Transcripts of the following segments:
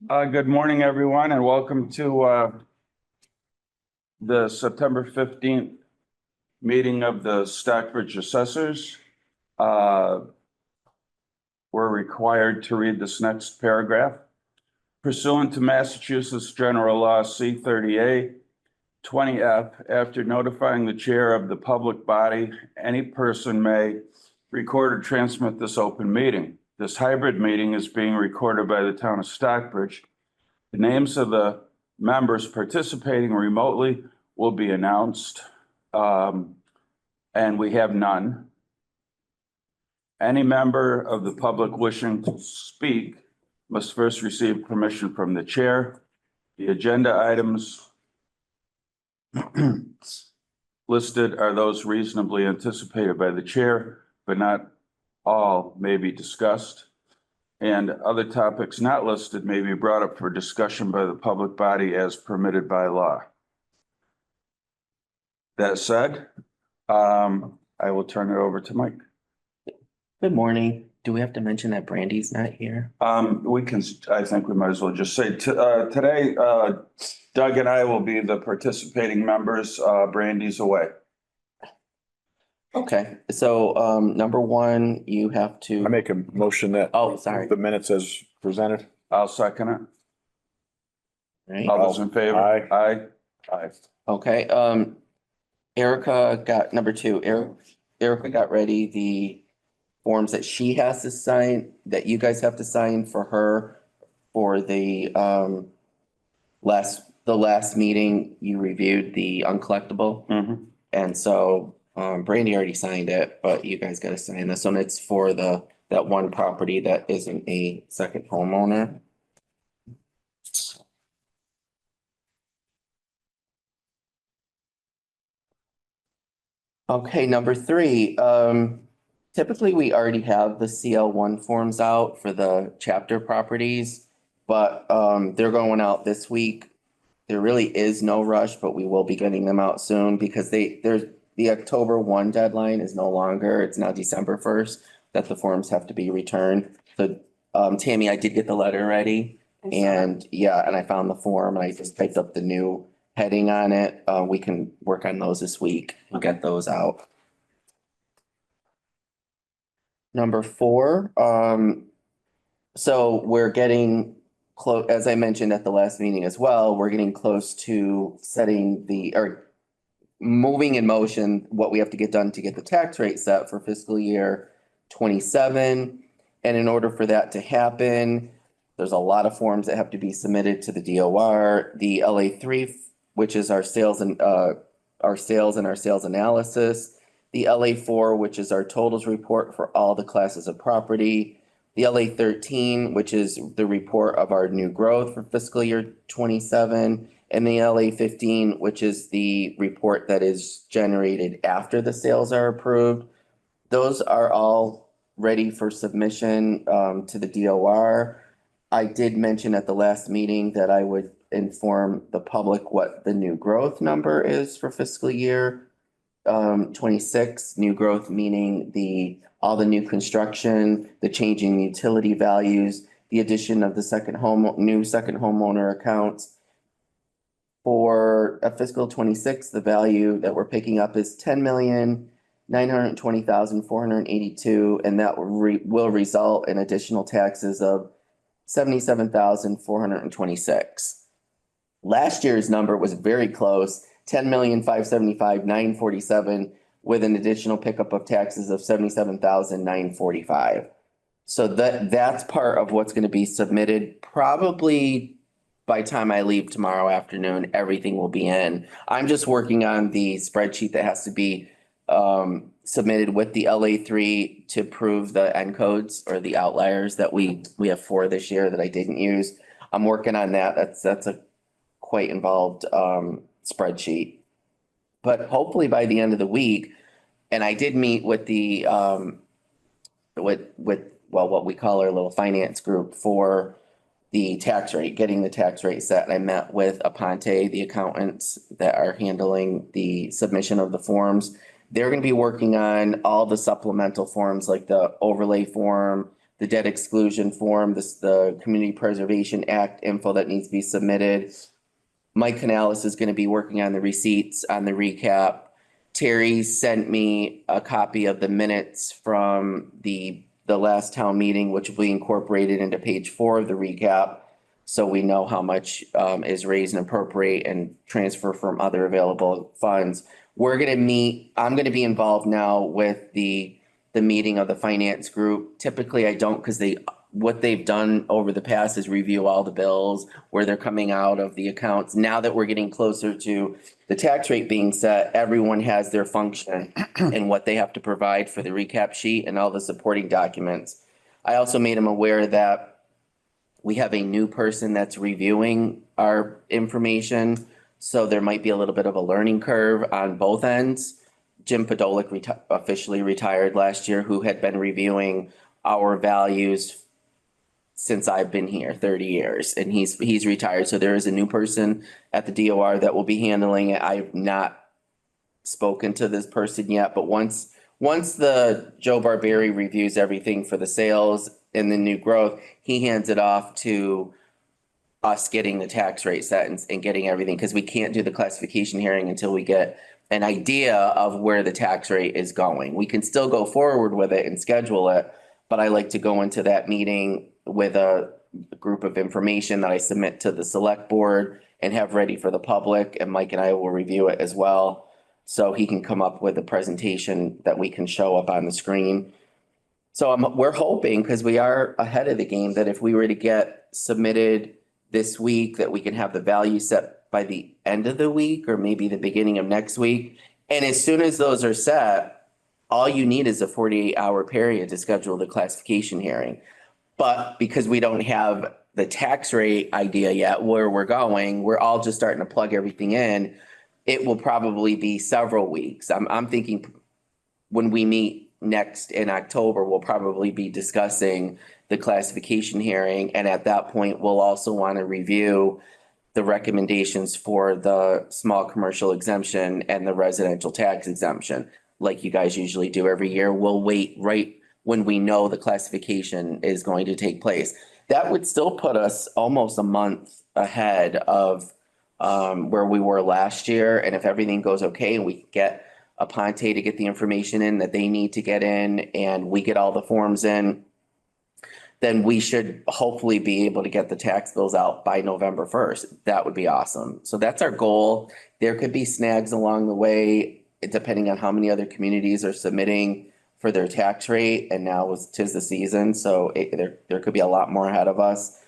Good morning, everyone, and welcome to the September 15th meeting of the Stockbridge Assessors. We're required to read this next paragraph. Pursuant to Massachusetts General Law C-30A 20F, after notifying the chair of the public body, any person may record or transmit this open meeting. This hybrid meeting is being recorded by the town of Stockbridge. The names of the members participating remotely will be announced, and we have none. Any member of the public wishing to speak must first receive permission from the chair. The agenda items listed are those reasonably anticipated by the chair, but not all may be discussed. And other topics not listed may be brought up for discussion by the public body as permitted by law. That said, I will turn it over to Mike. Good morning. Do we have to mention that Brandy's not here? I think we might as well just say today, Doug and I will be the participating members. Brandy's away. Okay, so number one, you have to. I make a motion that. Oh, sorry. The minutes as presented. I'll second it. Right. All those in favor? Aye. Aye. Okay, Erica got number two. Erica got ready the forms that she has to sign, that you guys have to sign for her for the last meeting you reviewed the uncollectible. Mhm. And so Brandy already signed it, but you guys gotta sign this one. It's for that one property that isn't a second homeowner. Okay, number three, typically we already have the CL1 forms out for the chapter properties, but they're going out this week. There really is no rush, but we will be getting them out soon because the October 1 deadline is no longer, it's now December 1st that the forms have to be returned. So Tammy, I did get the letter ready and and I found the form and I just typed up the new heading on it. We can work on those this week and get those out. Number four, so we're getting close, as I mentioned at the last meeting as well, we're getting close to moving in motion what we have to get done to get the tax rate set for fiscal year 27. And in order for that to happen, there's a lot of forms that have to be submitted to the DOR. The LA3, which is our sales and our sales analysis. The LA4, which is our totals report for all the classes of property. The LA13, which is the report of our new growth for fiscal year 27. And the LA15, which is the report that is generated after the sales are approved. Those are all ready for submission to the DOR. I did mention at the last meeting that I would inform the public what the new growth number is for fiscal year 26. New growth meaning all the new construction, the changing utility values, the addition of the new second homeowner accounts. For fiscal 26, the value that we're picking up is 10,920,482, and that will result in additional taxes of 77,426. Last year's number was very close, 10,575,947, with an additional pickup of taxes of 77,945. So that's part of what's going to be submitted. Probably by the time I leave tomorrow afternoon, everything will be in. I'm just working on the spreadsheet that has to be submitted with the LA3 to prove the N codes or the outliers that we have for this year that I didn't use. I'm working on that. That's a quite involved spreadsheet. But hopefully by the end of the week, and I did meet with the what we call our little finance group for the tax rate, getting the tax rate set. I met with Aponte, the accountants that are handling the submission of the forms. They're going to be working on all the supplemental forms like the overlay form, the debt exclusion form, the Community Preservation Act info that needs to be submitted. Mike Canales is going to be working on the receipts on the recap. Terry sent me a copy of the minutes from the last town meeting, which will be incorporated into page 4 of the recap. So we know how much is raised and appropriate and transfer from other available funds. We're going to meet, I'm going to be involved now with the meeting of the finance group. Typically I don't, because what they've done over the past is review all the bills, where they're coming out of the accounts. Now that we're getting closer to the tax rate being set, everyone has their function and what they have to provide for the recap sheet and all the supporting documents. I also made them aware that we have a new person that's reviewing our information. So there might be a little bit of a learning curve on both ends. Jim Podolik officially retired last year, who had been reviewing our values since I've been here 30 years, and he's retired. So there is a new person at the DOR that will be handling it. I've not spoken to this person yet, but once the Joe Barberi reviews everything for the sales and the new growth, he hands it off to us getting the tax rate set and getting everything, because we can't do the classification hearing until we get an idea of where the tax rate is going. We can still go forward with it and schedule it, but I like to go into that meeting with a group of information that I submit to the select board and have ready for the public, and Mike and I will review it as well. So he can come up with a presentation that we can show up on the screen. So we're hoping, because we are ahead of the game, that if we were to get submitted this week, that we can have the value set by the end of the week or maybe the beginning of next week. And as soon as those are set, all you need is a 48-hour period to schedule the classification hearing. But because we don't have the tax rate idea yet, where we're going, we're all just starting to plug everything in. It will probably be several weeks. I'm thinking when we meet next in October, we'll probably be discussing the classification hearing. And at that point, we'll also want to review the recommendations for the small commercial exemption and the residential tax exemption, like you guys usually do every year. We'll wait right when we know the classification is going to take place. That would still put us almost a month ahead of where we were last year. And if everything goes okay and we get Aponte to get the information in that they need to get in and we get all the forms in, then we should hopefully be able to get the tax bills out by November 1st. That would be awesome. So that's our goal. There could be snags along the way, depending on how many other communities are submitting for their tax rate. And now tis the season. So there could be a lot more ahead of us.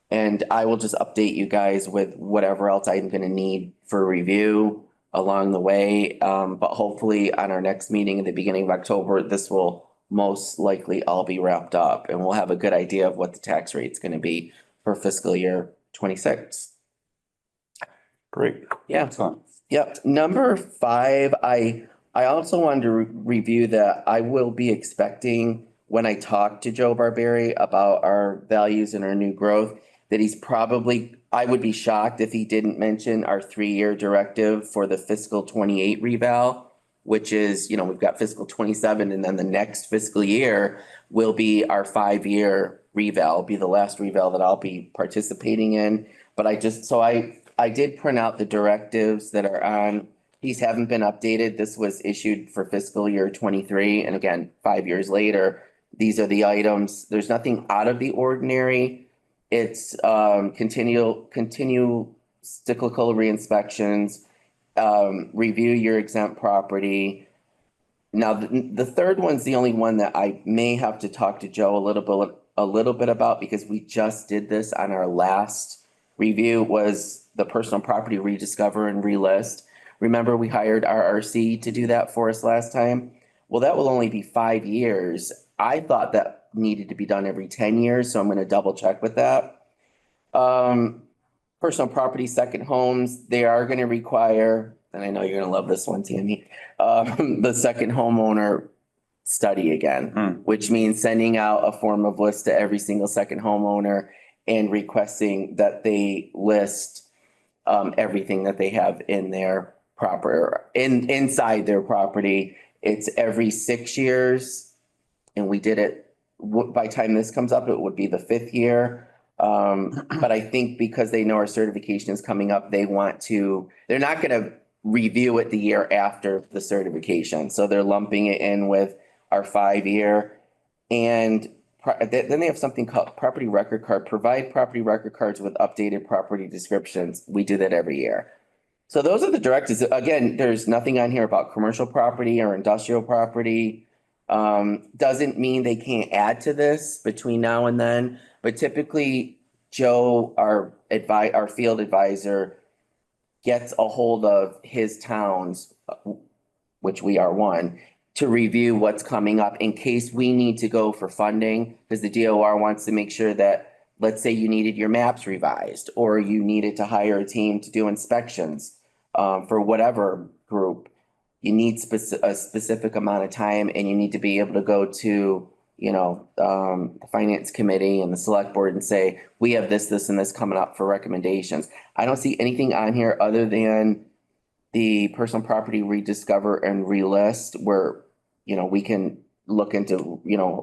And I will just update you guys with whatever else I'm going to need for review along the way. But hopefully on our next meeting in the beginning of October, this will most likely all be wrapped up and we'll have a good idea of what the tax rate is going to be for fiscal year 26. Great. Yeah. Excellent. Yep. Number 5, I also wanted to review that I will be expecting when I talk to Joe Barberi about our values and our new growth, that I would be shocked if he didn't mention our 3-year directive for the fiscal 28 reval, which is, we've got fiscal 27 and then the next fiscal year will be our 5-year reval, be the last reval that I'll be participating in. But I did print out the directives that are on. These haven't been updated. This was issued for fiscal year 23. And again, 5 years later, these are the items. There's nothing out of the ordinary. It's continual cyclical re-inspections, review your exempt property. Now, the third one's the only one that I may have to talk to Joe a little bit about, because we just did this on our last review, was the personal property rediscover and relist. Remember, we hired RRC to do that for us last time. Well, that will only be 5 years. I thought that needed to be done every 10 years, so I'm going to double check with that. Personal property, second homes, they are going to require, and I know you're going to love this one, Tammy, the second homeowner study again, which means sending out a form of list to every single second homeowner and requesting that they list everything that they have in their inside their property. It's every 6 years. And we did it by the time this comes up, it would be the 5th year. But I think because they know our certification is coming up, they're not gonna review it the year after the certification. So they're lumping it in with our 5-year. And then they have something called property record card, provide property record cards with updated property descriptions. We do that every year. So those are the directives. Again, there's nothing on here about commercial property or industrial property. Doesn't mean they can't add to this between now and then, but typically Joe, our field advisor, gets a hold of his towns, which we are one, to review what's coming up in case we need to go for funding, because the DOR wants to make sure that, let's say you needed your maps revised, or you needed to hire a team to do inspections, for whatever group. You need a specific amount of time, and you need to be able to go to, the finance committee and the select board and say, we have this, and this coming up for recommendations. I don't see anything on here other than the personal property rediscover and relist where, we can look into,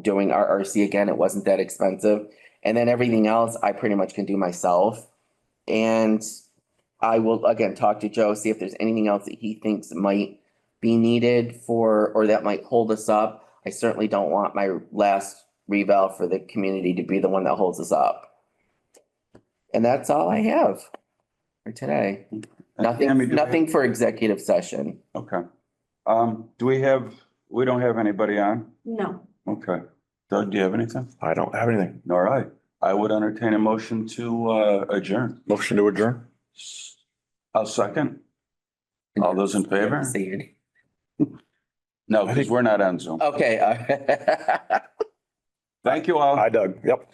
doing our RC again. It wasn't that expensive. And then everything else I pretty much can do myself. And I will, again, talk to Joe, see if there's anything else that he thinks might be needed or that might hold us up. I certainly don't want my last reval for the community to be the one that holds us up. And that's all I have for today. Tammy, Nothing for executive session. Okay. We don't have anybody on? No. Okay. Doug, do you have anything? I don't have anything. All right. I would entertain a motion to adjourn. Motion to adjourn? I'll second. All those in favor? Say your name. No, because we're not on Zoom. Okay. Thank you all. Hi, Doug. Yep.